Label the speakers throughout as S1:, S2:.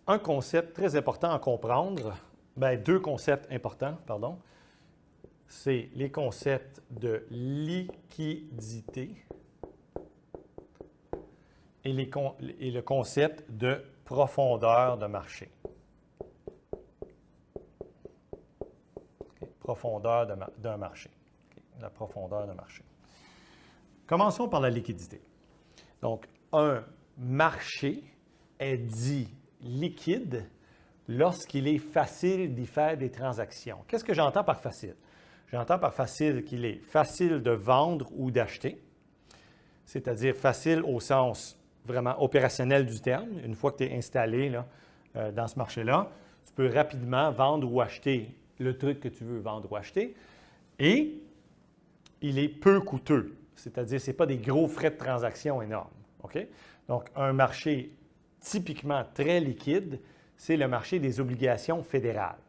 S1: un concept très important à comprendre, bien, deux concepts importants, pardon, c'est les concepts de liquidité et le concept de profondeur de marché. Okay. Profondeur d'un marché. Okay. La profondeur de marché. Commençons par la liquidité. Donc, un marché est dit liquide lorsqu'il est facile d'y faire des transactions. Qu'est-ce que j'entends par facile? J'entends par facile qu'il est facile de vendre ou d'acheter, c'est-à-dire facile au sens vraiment opérationnel du terme. Une fois que tu es installé là, dans ce marché-là, tu peux rapidement vendre ou acheter le truc que tu veux vendre ou acheter. Et il est peu coûteux, c'est-à-dire ce n'est pas des gros frais de transaction énormes. Okay? Donc, un marché typiquement très liquide, c'est le marché des obligations fédérales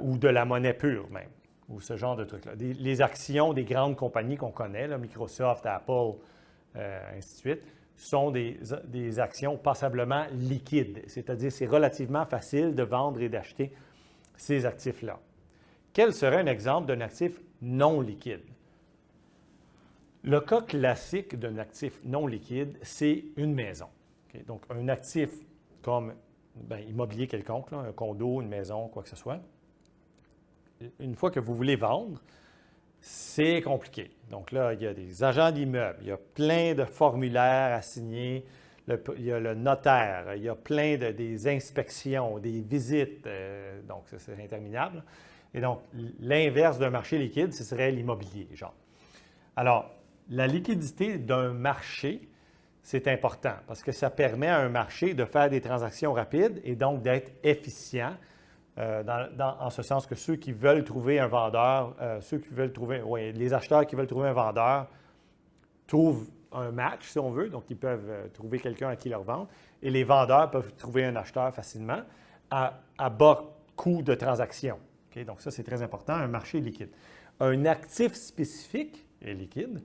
S1: ou de la monnaie pure même, ou ce genre de trucs-là. Les actions des grandes compagnies qu'on connaît, là, Microsoft, Apple, ainsi de suite, sont des actions passablement liquides, c'est-à-dire c'est relativement facile de vendre et d'acheter ces actifs-là. Quel serait un exemple d'un actif non liquide? Le cas classique d'un actif non liquide, c'est une maison. Okay? Donc, un actif comme immobilier quelconque, là, un condo, une maison, quoi que ce soit. Une fois que vous voulez vendre, c'est compliqué. Donc là, il y a des agents d'immeubles, il y a plein de formulaires à signer, il y a le notaire, il y a plein des inspections, des visites, donc c'est interminable. Et donc, l'inverse d'un marché liquide, ce serait l'immobilier, genre. Alors, la liquidité d'un marché, c'est important parce que ça permet à un marché de faire des transactions rapides et donc d'être efficient en ce sens que ceux qui veulent trouver un vendeur, les acheteurs qui veulent trouver un vendeur trouvent un match, si on veut, donc ils peuvent trouver quelqu'un à qui leur vendre et les vendeurs peuvent trouver un acheteur facilement à bas coût de transaction. Okay? Donc ça, c'est très important, un marché liquide. Un actif spécifique est liquide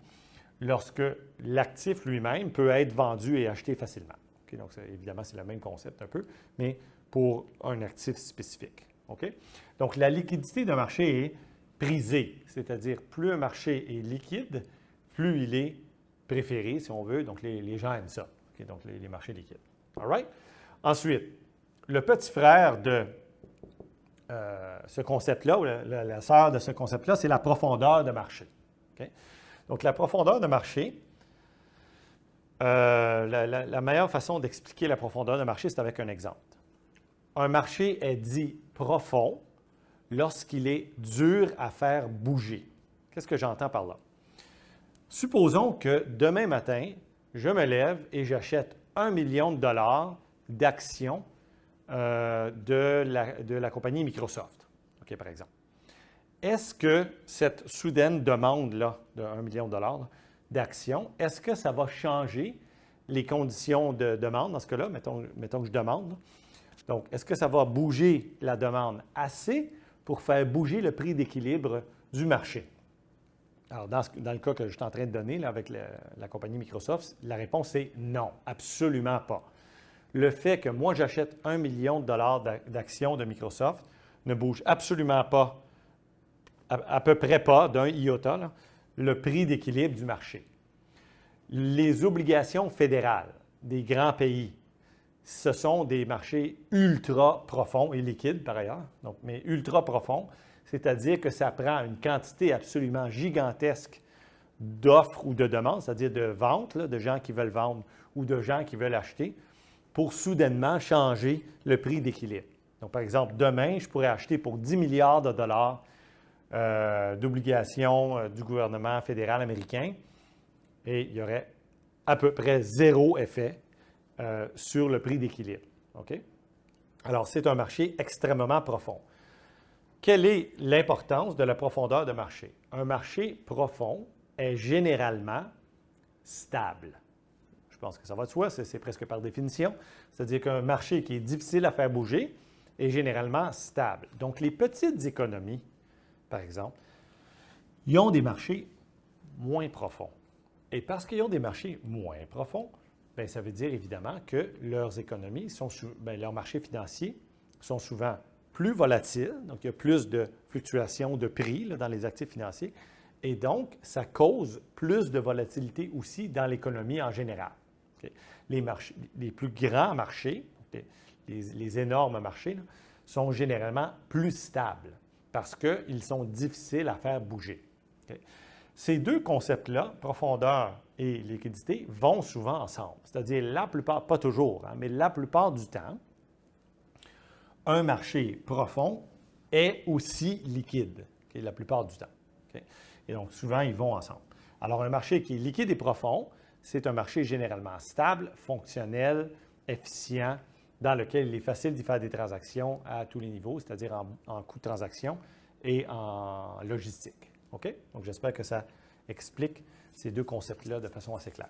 S1: lorsque l'actif lui-même peut être vendu et acheté facilement. Okay? Donc, évidemment, c'est le même concept un peu, mais pour un actif spécifique. Okay? Donc, la liquidité d'un marché est prisée, c'est-à-dire plus un marché est liquide, plus il est préféré, si on veut. Donc, les gens aiment ça, okay? Donc les marchés liquides. All right? Ensuite, le petit frère de ce concept-là, ou la sœur de ce concept-là, c'est la profondeur de marché. Okay? Donc, la profondeur de marché, la meilleure façon d'expliquer la profondeur de marché, c'est avec un exemple. Un marché est dit profond lorsqu'il est dur à faire bouger. Qu'est-ce que j'entends par là? Supposons que demain matin, je me lève et j'achète 1 million de dollars d'actions de la compagnie Microsoft, okay, par exemple. Est-ce que cette soudaine demande-là de 1 million de dollars d'actions, est-ce que ça va changer les conditions de demande dans ce cas-là? Mettons que je demande. Donc, est-ce que ça va bouger la demande assez pour faire bouger le prix d'équilibre du marché? Alors, dans le cas que je suis en train de donner là, avec la compagnie Microsoft, la réponse est non, absolument pas. Le fait que moi, j'achète 1 million de dollars d'actions de Microsoft ne bouge absolument pas, à peu près pas, d'un iota, là, le prix d'équilibre du marché. Les obligations fédérales des grands pays, ce sont des marchés ultra profonds et liquides par ailleurs, donc, mais ultra profonds, c'est-à-dire que ça prend une quantité absolument gigantesque d'offres ou de demandes, c'est-à-dire de ventes, là, de gens qui veulent vendre ou de gens qui veulent acheter, pour soudainement changer le prix d'équilibre. Donc, par exemple, demain, je pourrais acheter pour 10 milliards de dollars d'obligations du gouvernement fédéral américain et il y aurait à peu près zéro effet sur le prix d'équilibre. Okay? Alors, c'est un marché extrêmement profond. Quelle est l'importance de la profondeur de marché? Un marché profond est généralement stable. Je pense que ça va de soi, c'est presque par définition. C'est-à-dire qu'un marché qui est difficile à faire bouger est généralement stable. Donc, les petites économies, par exemple, ils ont des marchés moins profonds. Et parce qu'ils ont des marchés moins profonds, bien, ça veut dire évidemment que leurs économies leurs marchés financiers sont souvent plus volatiles, donc il y a plus de fluctuations de prix là, dans les actifs financiers, et donc ça cause plus de volatilité aussi dans l'économie en général. Okay? Les plus grands marchés, les énormes marchés, là, sont généralement plus stables parce qu'ils sont difficiles à faire bouger. Okay? Ces deux concepts-là, profondeur et liquidité, vont souvent ensemble. C'est-à-dire la plupart, pas toujours, hein, mais la plupart du temps, un marché profond est aussi liquide, okay, la plupart du temps. Okay? Et donc, souvent, ils vont ensemble. Alors, un marché qui est liquide et profond, c'est un marché généralement stable, fonctionnel, efficient, dans lequel il est facile d'y faire des transactions à tous les niveaux, c'est-à-dire en coût de transaction et en logistique. OK? Donc, j'espère que ça explique ces deux concepts-là de façon assez claire.